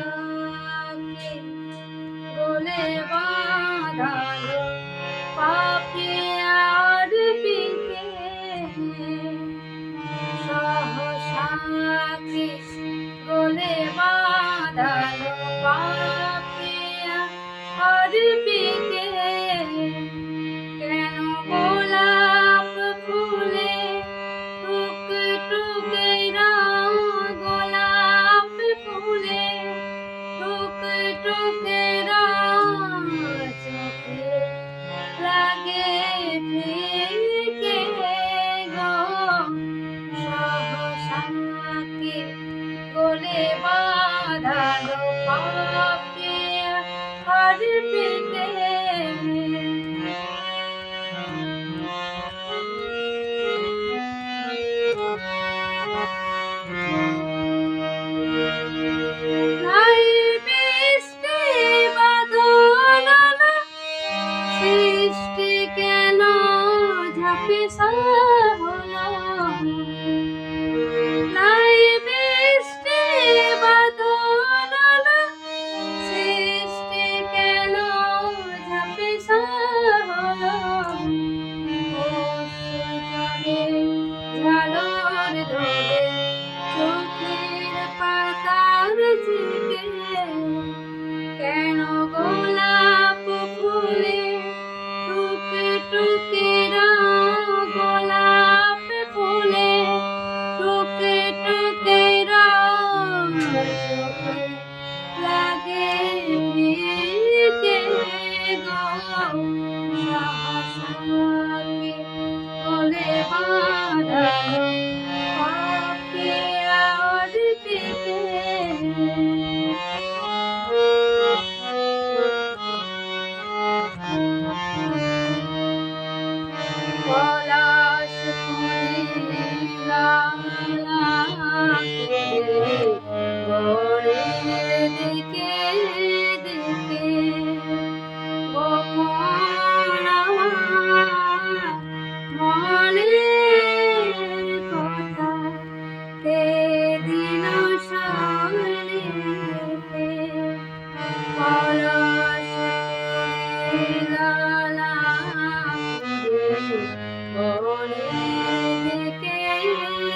সহসাকে গলে বাঁধালো পাপিয়ার পিকে সহসাকে গলে বাঁধালো পাপিয়ার পিকে কেন গোলাপ ফুলে টুকটুকে গোলাপ ফুলে টুকটুকে চোখে লাগে ফিকে গো সহসাকে গলে বাঁধালো পাপিয়া আর পিকে নাই বৃষ্টি বাদল না সৃষ্টি কেন ঝাঁপিসা হলো নাই বৃষ্টি বাদল না সৃষ্টি কেন ঝাঁপিসা হলো ঝালর ধরে চোখের পাতার চিকে কেন গোলাপ ফুলে টুকটুকে গোলাপ ফুলে টুকটুকে চোখে লাগে ফিকে গো সহসাকে গলে বাঁধালো পাপিয়ার পিকে পলাশ ফুলে ঘরের দিকে দিকে গোপন মনের কথা কে দিন সলিতে পলাশ ফুলে দিকে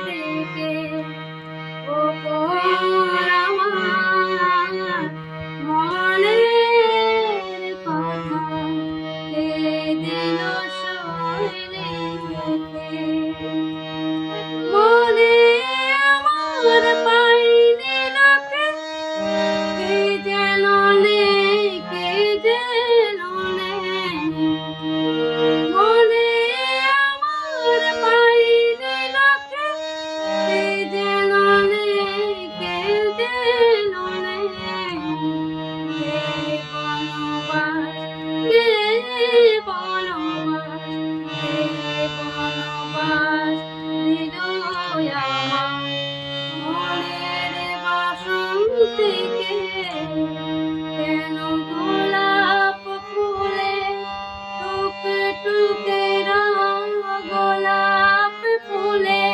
দিকে গোপন মনের কথা কে দিল সলিতে মনে আমার পাইনি লোকে কে যেন নেই কে যেন নেই মনে আমার পাইনি লোকে কে যেন নেই কে যেন নেই কে বনবাস কে বনবাস কে বনবাস দিল আমার মনের বাসন্তীকে কেন গোলাপ ফুলে টুকটুকে গোলাপ ফুলে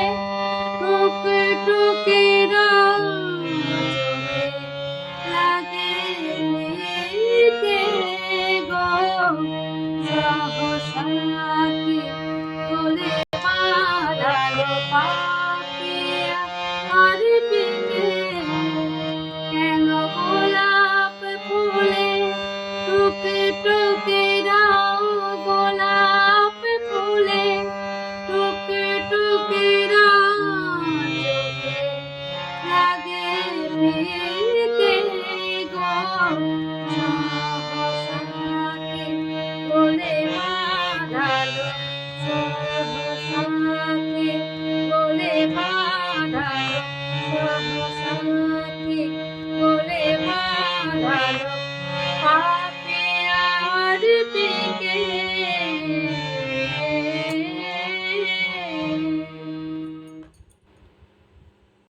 টুকটুকে চোখে লাগে ফিকে গো সহসাকে গলে বাঁধালো পাপিয়া আর পিকে কেন গোলাপ ফুলে টুকটুকে গোলাপ ফুলে টুকটুকে চোখে লাগে